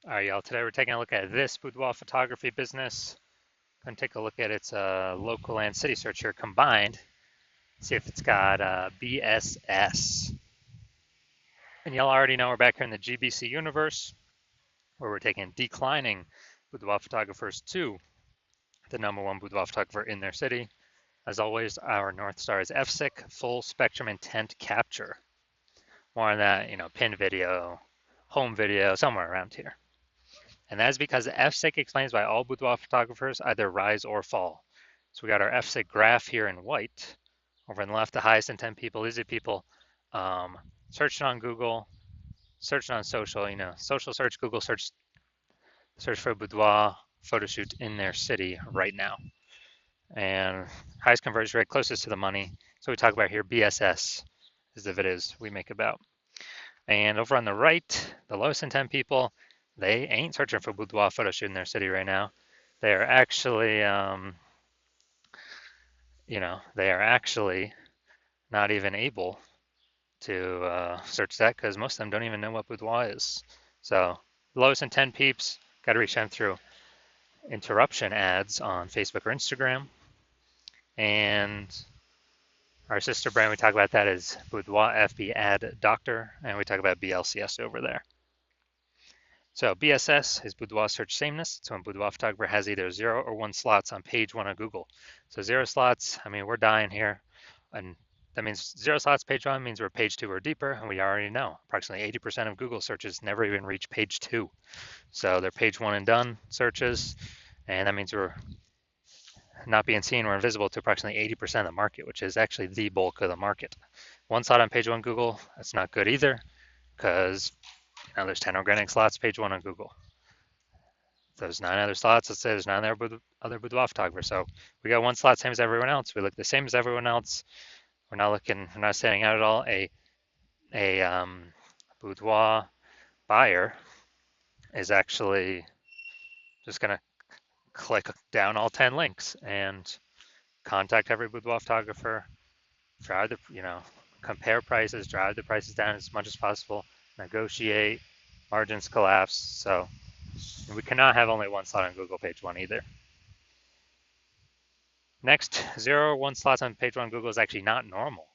All right, y'all. Today we're taking a look at this boudoir photography business. Going to take a look at its local and city search here combined. See if it's got BSS. And y'all already know we're back here in the GBC universe, where we're taking declining boudoir photographers to the #1 boudoir photographer in their city. As always, our North Star is FSIC, full spectrum intent capture. More on that, pin video, home video, somewhere around here. And that is because FSIC explains why all boudoir photographers either rise or fall. So we got our FSIC graph here in white. Over on the left, the highest intent people, easy people, searching on Google, searching on social, social search, Google search for boudoir photo shoot in their city right now. And highest conversion rate, closest to the money. So we talk about here, BSS is the videos we make about. And over on the right, the lowest intent people, they ain't searching for boudoir photo shoot in their city right now. They are actually, they are actually not even able to search that because most of them don't even know what boudoir is. So lowest intent peeps, got to reach them through interruption ads on Facebook or Instagram. And our sister brand we talk about that is Boudoir FB Ad Doctor, and we talk about BLCS over there. So BSS is boudoir search sameness. It's when boudoir photographer has either 0 or 1 slots on page 1 of Google. So 0 slots, we're dying here. And that means 0 slots page 1 means we're page 2 or deeper, and we already know approximately 80% of Google searches never even reach page 2. So they're page 1 and done searches, and that means we're not being seen, we're invisible to approximately 80% of the market, which is actually the bulk of the market. 1 slot on page 1 Google, that's not good either, because there's 10 organic slots, page 1 on Google. There's 9 other slots. Let's say there's 9 other boudoir photographers. So we got 1 slot, same as everyone else. We look the same as everyone else. We're not standing out at all. A boudoir buyer is actually just going to click down all 10 links and contact every boudoir photographer, try to, compare prices, drive the prices down as much as possible, negotiate, margins collapse. So we cannot have only 1 slot on Google page 1 either. Next, 0 or 1 slots on page 1 Google is actually not normal.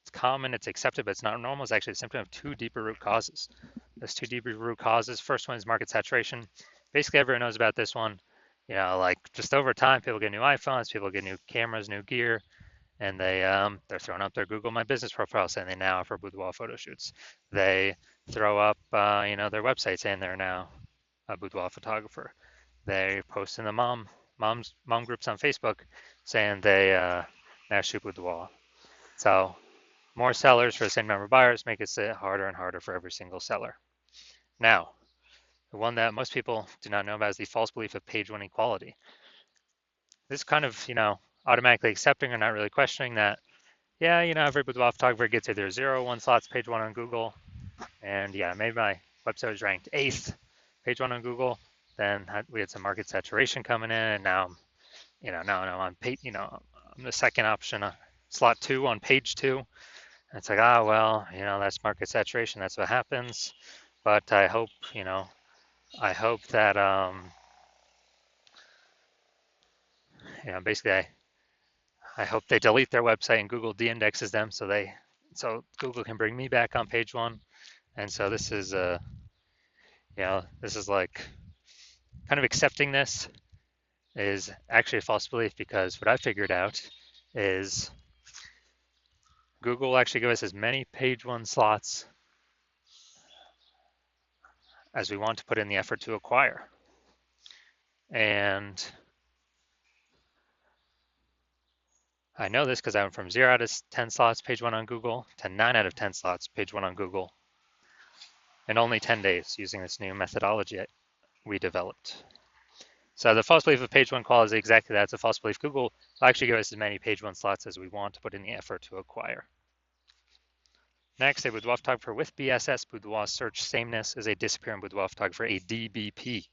It's common, it's accepted, but it's not normal. It's actually a symptom of 2 deeper root causes. There's 2 deeper root causes. First one is market saturation. Basically, everyone knows about this one. Just over time, people get new iPhones, people get new cameras, new gear, and they're throwing up their Google My Business profile saying they now offer boudoir photo shoots. They throw up, their website saying they're now a boudoir photographer. They post in the mom groups on Facebook saying they now shoot boudoir. So more sellers for the same number of buyers make it harder and harder for every single seller. Now, the one that most people do not know about is the false belief of page 1 equality. This kind of, automatically accepting or not really questioning that, yeah, every boudoir photographer gets either 0 or 1 slots page 1 on Google, and yeah, maybe my website was ranked 8th page 1 on Google, then we had some market saturation coming in, and now I'm on page, I'm the second option, slot 2 on page 2. And it's like, that's market saturation, that's what happens. But I hope that, basically I hope they delete their website and Google de-indexes them so Google can bring me back on page 1. And so this is like kind of accepting this is actually a false belief, because what I figured out is Google will actually give us as many page 1 slots as we want to put in the effort to acquire. And I know this because I went from 0 out of 10 slots page 1 on Google to 9 out of 10 slots page 1 on Google in only 10 days using this new methodology we developed. So the false belief of page 1 quality is exactly that. It's a false belief. Google will actually give us as many page 1 slots as we want to put in the effort to acquire. Next, a boudoir photographer with BSS, boudoir search sameness, is a disappearing boudoir photographer, a DBP.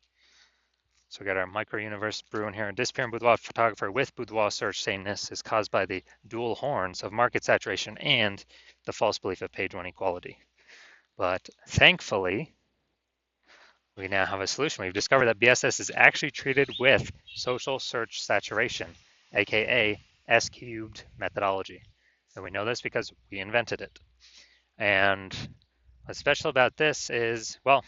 So we got our micro universe brewing here. A disappearing boudoir photographer with boudoir search sameness is caused by the dual horns of market saturation and the false belief of page 1 equality. But thankfully, we now have a solution. We've discovered that BSS is actually treated with social search saturation, aka S cubed methodology. And we know this because we invented it. And what's special about this is, well,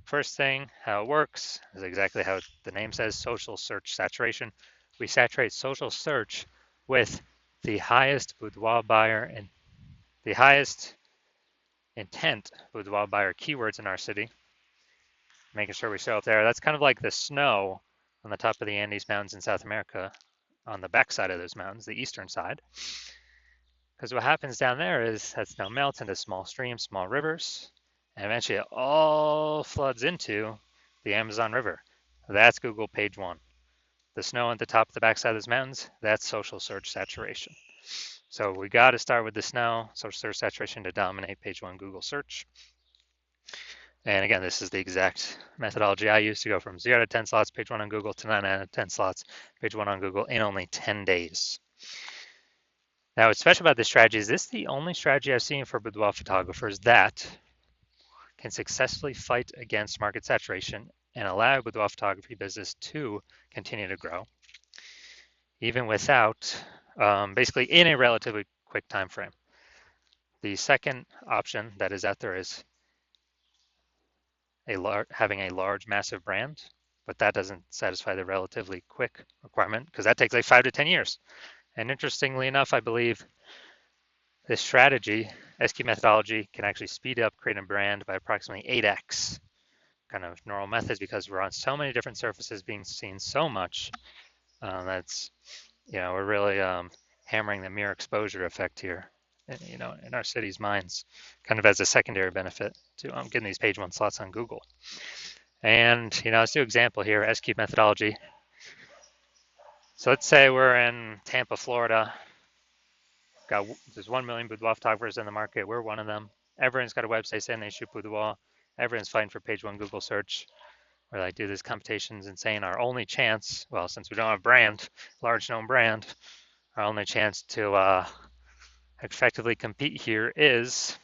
first thing, how it works is exactly how the name says, social search saturation. We saturate social search with the highest boudoir buyer and the highest intent boudoir buyer keywords in our city, making sure we show up there. That's kind of like the snow on the top of the Andes Mountains in South America, on the backside of those mountains, the eastern side. Because what happens down there is that snow melts into small streams, small rivers, and eventually it all floods into the Amazon River. That's Google page one. The snow at the top of the backside of those mountains, that's social search saturation. So we got to start with the snow, social search saturation to dominate page one Google search. And again, this is the exact methodology I use to go from 0 to 10 slots page one on Google to 9 out of 10 slots page one on Google in only 10 days. Now, what's special about this strategy is this is the only strategy I've seen for boudoir photographers that can successfully fight against market saturation and allow boudoir photography business to continue to grow, even without, basically in a relatively quick time frame. The second option that is out there is having a large, massive brand, but that doesn't satisfy the relatively quick requirement because that takes like 5 to 10 years. And interestingly enough, I believe this strategy, SQ methodology, can actually speed up creating a brand by approximately 8x kind of normal methods because we're on so many different surfaces being seen so much. That's, we're really hammering the mere exposure effect here, in our city's minds, kind of as a secondary benefit to getting these page one slots on Google. And, let's do an example here, S-Cube methodology. So let's say we're in Tampa, Florida. There's 1 million boudoir photographers in the market. We're one of them. Everyone's got a website saying they shoot boudoir. Everyone's fighting for page one Google search. Where they do these competitions and saying our only chance, well, since we don't have brand, large known brand, our only chance to effectively compete here is,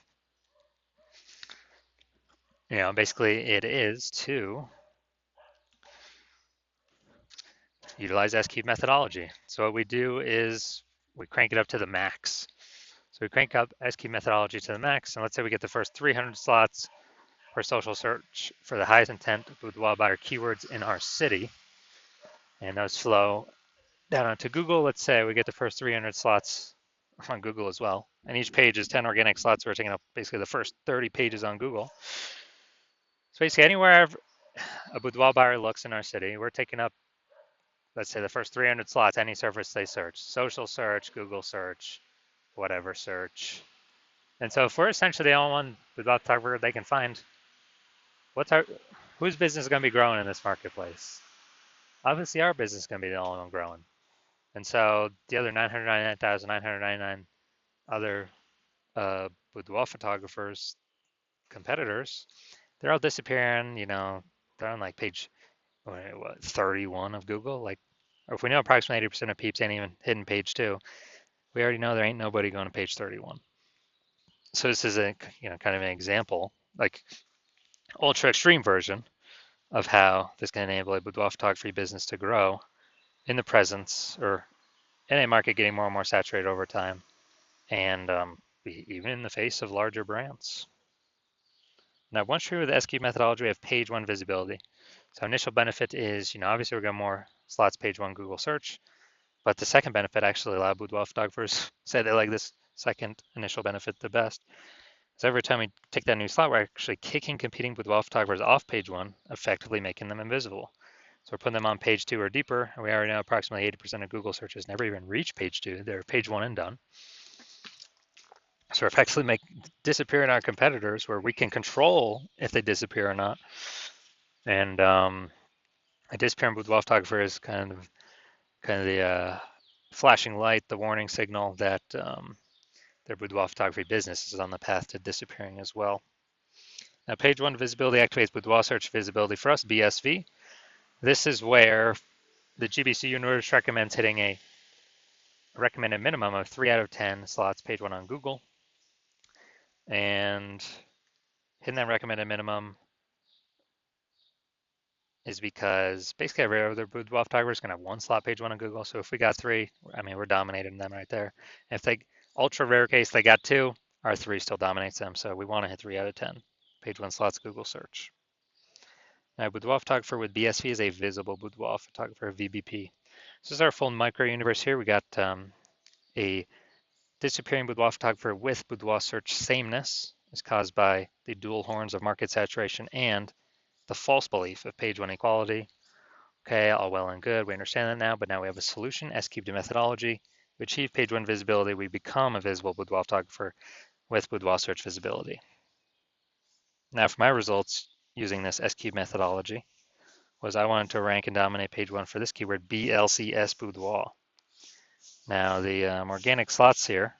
basically it is to utilize S-Cube methodology. So what we do is we crank it up to the max. So we crank up S-Cube methodology to the max, and let's say we get the first 300 slots for social search for the highest intent boudoir buyer keywords in our city, and those flow down onto Google. Let's say we get the first 300 slots on Google as well, and each page is 10 organic slots. We're taking up basically the first 30 pages on Google. So basically anywhere a boudoir buyer looks in our city, we're taking up, let's say, the first 300 slots, any surface they search, social search, Google search, whatever search. And so if we're essentially the only one boudoir photographer they can find, whose business is going to be growing in this marketplace? Obviously our business is going to be the only one growing. And so the other 999,999 other boudoir photographers, competitors, they're all disappearing. They're on like page 31 of Google. Like, or if we know approximately 80% of peeps ain't even hitting page 2, we already know there ain't nobody going to page 31. So this is a kind of an example, like ultra extreme version of how this can enable a boudoir photography business to grow in the presence or in a market getting more and more saturated over time, and even in the face of larger brands. Now, once true with the SQ methodology, we have page one visibility. So initial benefit is, obviously we're getting more slots page one Google search, but the second benefit actually a lot of boudoir photographers say they like this second initial benefit the best. So every time we take that new slot, we're actually kicking competing boudoir photographers off page one, effectively making them invisible. So we're putting them on page 2 or deeper, and we already know approximately 80% of Google searches never even reach page 2. They're page 1 and done. So we're effectively disappearing our competitors where we can control if they disappear or not. And a disappearing boudoir photographer is kind of the flashing light, the warning signal that their boudoir photography business is on the path to disappearing as well. Now, page 1 visibility activates boudoir search visibility for us, BSV. This is where the GBC universe recommends hitting a recommended minimum of 3 out of 10 slots page 1 on Google. And hitting that recommended minimum is because basically every other boudoir photographer is going to have one slot page one on Google. So if we got three, I mean, we're dominating them right there. If they, ultra rare case, they got two, our three still dominates them. So we want to hit 3 out of 10 page one slots Google search. Now, boudoir photographer with BSV is a visible boudoir photographer, VBP. This is our full micro universe here. We got a disappearing boudoir photographer with boudoir search sameness is caused by the dual horns of market saturation and the false belief of page one equality. Okay, all well and good. We understand that now, but now we have a solution, S-cubed methodology. We achieve page one visibility. We become a visible boudoir photographer with boudoir search visibility. Now for my results using this S-cubed methodology was I wanted to rank and dominate page one for this keyword, BLCS boudoir. Now the organic slots here,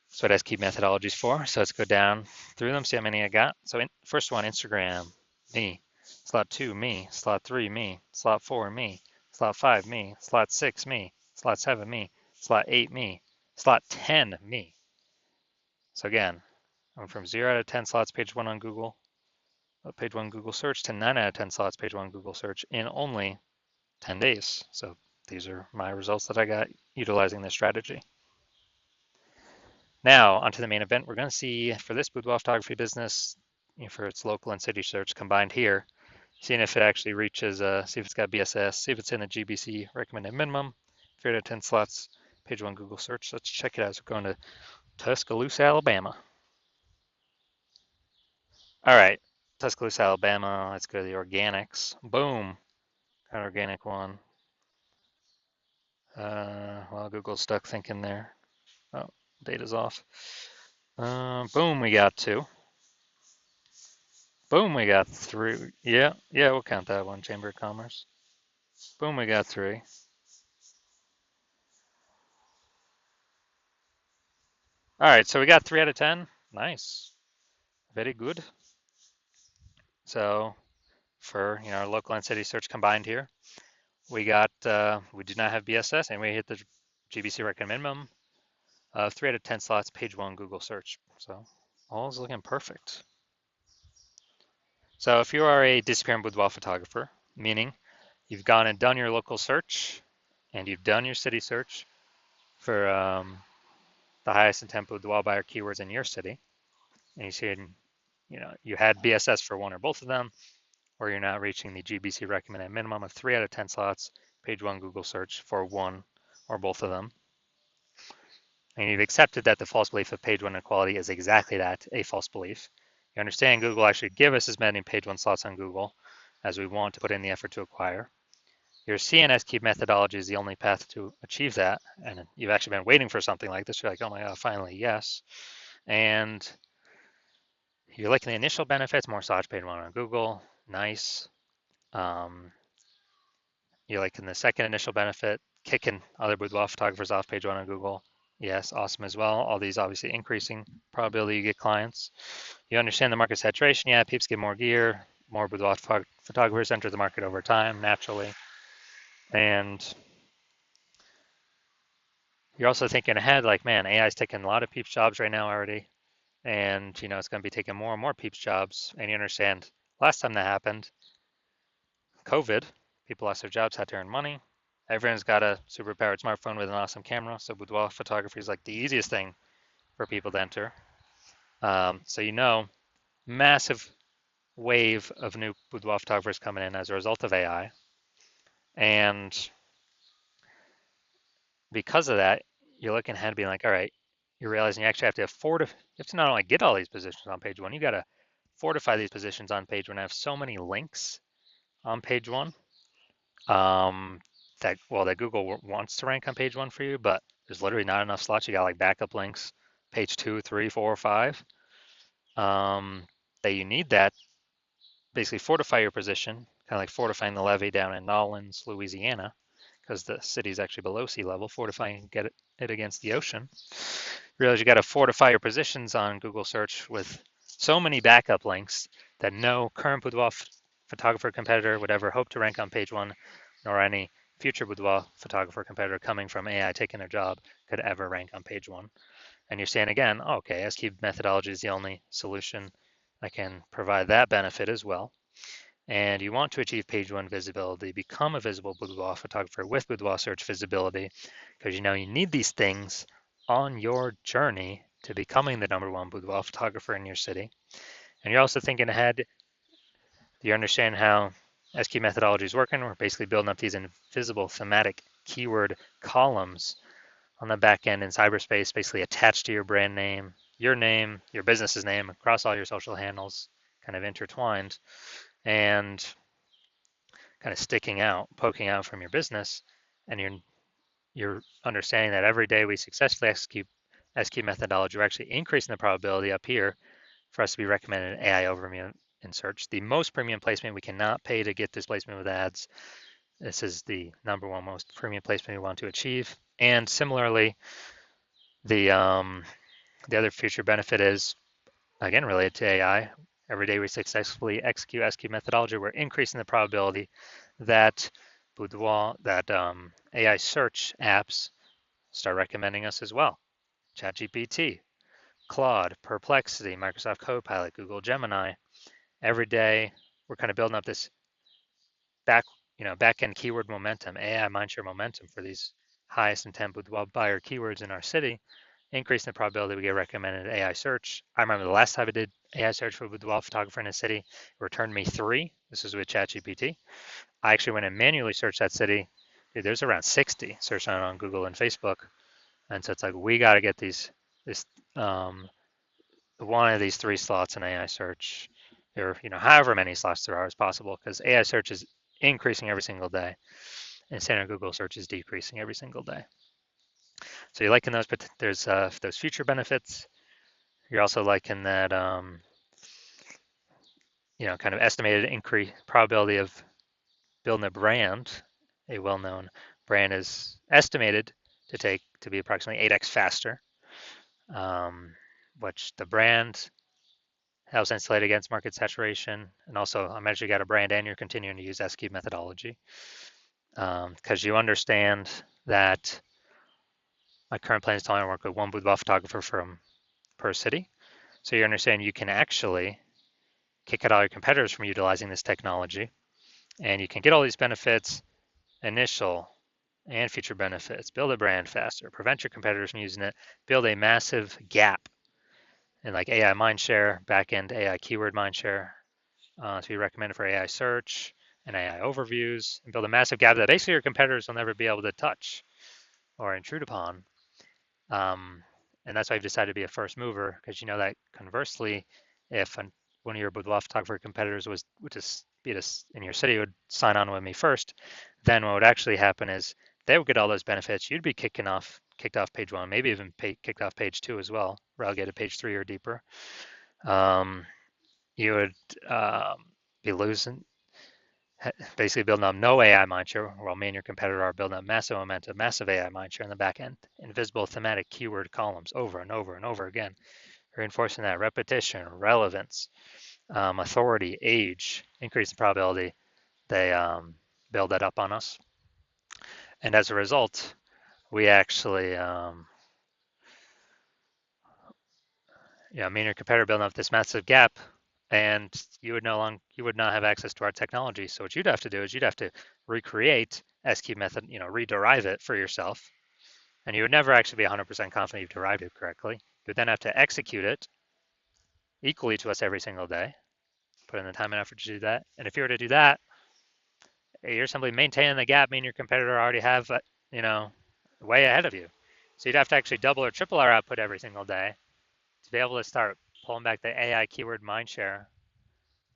that's what S-cubed methodology is for. So let's go down through them, see how many I got. So first one, Instagram, me. Slot 2, me. Slot 3, me. Slot 4, me. Slot 5, me. Slot 6, me. Slot 7, me. Slot 8, me. Slot 10, me. So again, I'm from 0 out of 10 slots page one on Google, page one Google search, to 9 out of 10 slots page one Google search in only 10 days. So these are my results that I got utilizing this strategy. Now, onto the main event. We're going to see for this boudoir photography business, for its local and city search combined here, seeing if it actually reaches, see if it's got BSS, see if it's in the GBC recommended minimum, 3 out of 10 slots, page one Google search. Let's check it out. So we're going to Tuscaloosa, Alabama. All right, Tuscaloosa, Alabama. Let's go to the organics. Boom, got an organic one. Well, Google's stuck thinking there. Oh, data's off. Boom, we got 2. Boom, we got 3. Yeah, we'll count that one, Chamber of Commerce. Boom, we got 3. All right, so we got 3 out of 10. Nice, very good. So for our local and city search combined here, we got we do not have BSS and we hit the GBC recommend minimum. 3 out of 10 slots, page one Google search. So all is looking perfect. So if you are a disappearing boudoir photographer, meaning you've gone and done your local search and you've done your city search for the highest intent boudoir buyer keywords in your city, and you see, you had BSS for one or both of them, or you're not reaching the GBC recommended minimum of 3 out of 10 slots, page one Google search for one or both of them, and you've accepted that the false belief of page one equality is exactly that, a false belief. You understand Google actually give us as many page one slots on Google as we want to put in the effort to acquire. Your CNS key methodology is the only path to achieve that, and you've actually been waiting for something like this. You're like, oh my God, finally, yes. And you're liking the initial benefits, more search page one on Google, nice. You're liking the second initial benefit, kicking other boudoir photographers off page one on Google. Yes, awesome as well. All these obviously increasing probability you get clients. You understand the market saturation. Yeah, peeps get more gear, more boudoir photographers enter the market over time naturally. And you're also thinking ahead, like, man, AI is taking a lot of peeps jobs right now already. And, it's going to be taking more and more peeps jobs. And you understand, last time that happened, COVID, people lost their jobs, had to earn money. Everyone's got a super powered smartphone with an awesome camera. So boudoir photography is like the easiest thing for people to enter. So, massive wave of new boudoir photographers coming in as a result of AI. And because of that, you're looking ahead being like, all right, you're realizing you actually have to not only get all these positions on page one, you got to fortify these positions on page one. I have so many links on page one that Google wants to rank on page one for you, but there's literally not enough slots. You got like backup links, page 2, 3, 4, 5, that you need that basically fortify your position, kind of like fortifying the levee down in Nolens, Louisiana, because the city is actually below sea level, fortifying get it against the ocean. You realize you got to fortify your positions on Google search with so many backup links that no current boudoir photographer competitor would ever hope to rank on page one, nor any future boudoir photographer competitor coming from AI taking their job could ever rank on page one. And you're saying again, okay, S-cubed methodology is the only solution that can provide that benefit as well. and you want to achieve page one visibility, become a visible boudoir photographer with boudoir search visibility, because you know you need these things on your journey to becoming the #1 boudoir photographer in your city. And you're also thinking ahead. Do you understand how SQ methodology is working? We're basically building up these invisible thematic keyword columns on the back end in cyberspace, basically attached to your brand name, your business's name, across all your social handles, kind of intertwined, and kind of sticking out, poking out from your business. And you're understanding that every day we successfully execute SQ methodology, we're actually increasing the probability up here for us to be recommended in AI overview in search. The most premium placement, we cannot pay to get this placement with ads. This is the #1 most premium placement we want to achieve. And similarly, the other future benefit is, again, related to AI. Every day we successfully execute SQ methodology, we're increasing the probability that AI search apps start recommending us as well. ChatGPT, Claude, Perplexity, Microsoft Copilot, Google Gemini. Every day we're kind of building up this back end keyword momentum, AI mindshare momentum for these highest intent boudoir buyer keywords in our city, increasing the probability we get recommended AI search. I remember the last time I did AI search for boudoir photographer in a city, it returned me 3. This was with ChatGPT. I actually went and manually searched that city. Dude, there's around 60 searched on Google and Facebook. And so it's like, we got to get this um, one of these 3 slots in AI search, or however many slots there are as possible, because AI search is increasing every single day, and standard Google search is decreasing every single day. So you're liking those, but there's those future benefits. You're also liking that kind of estimated increase probability of building a brand. A well-known brand is estimated to be approximately 8x faster, which the brand helps insulate against market saturation. And also, I'm actually got a brand and you're continuing to use SQ methodology, because you understand that my current plan is to only work with one boudoir photographer per city. So you understand you can actually kick out all your competitors from utilizing this technology, and you can get all these benefits, initial and future benefits, build a brand faster, prevent your competitors from using it, build a massive gap in like AI mindshare, backend AI keyword mindshare, to be recommended for AI search and AI overviews, and build a massive gap that basically your competitors will never be able to touch or intrude upon. And that's why I've decided to be a first mover, because you know that conversely, if one of your boudoir photographer competitors would just be in your city would sign on with me first, then what would actually happen is they would get all those benefits. You'd be kicked off page 1, maybe even kicked off page 2 as well, relegated to page 3 or deeper. You would be losing, basically building up no AI mindshare, while me and your competitor are building up massive momentum, massive AI mindshare in the back end, invisible thematic keyword columns over and over and over again, reinforcing that repetition, relevance, authority, age, increase the probability they build that up on us. And as a result, we actually, me and your competitor building up this massive gap, and you would not have access to our technology. So what you'd have to do is you'd have to recreate SQ method, rederive it for yourself, and you would never actually be 100% confident you've derived it correctly. You would then have to execute it equally to us every single day, put in the time and effort to do that. And if you were to do that, you're simply maintaining the gap, meaning your competitor already have, way ahead of you. So you'd have to actually double or triple our output every single day to be able to start pulling back the AI keyword mindshare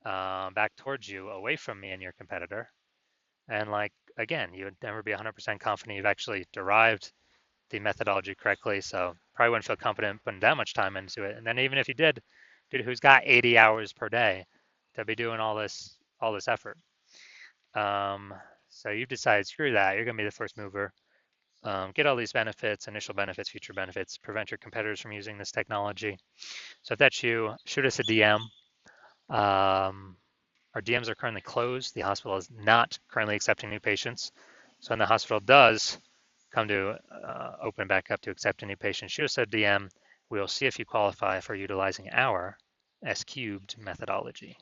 back towards you, away from me and your competitor. And again, you would never be 100% confident you've actually derived the methodology correctly. So probably wouldn't feel confident putting that much time into it. And then even if you did, dude, who's got 80 hours per day to be doing all this effort? So you've decided, screw that, you're gonna be the first mover. Get all these benefits, initial benefits, future benefits, prevent your competitors from using this technology. So if that's you, shoot us a DM. Our DMs are currently closed. The hospital is not currently accepting new patients. So when the hospital does come to open back up to accept a new patient, shoot us a DM. We'll see if you qualify for utilizing our S cubed methodology.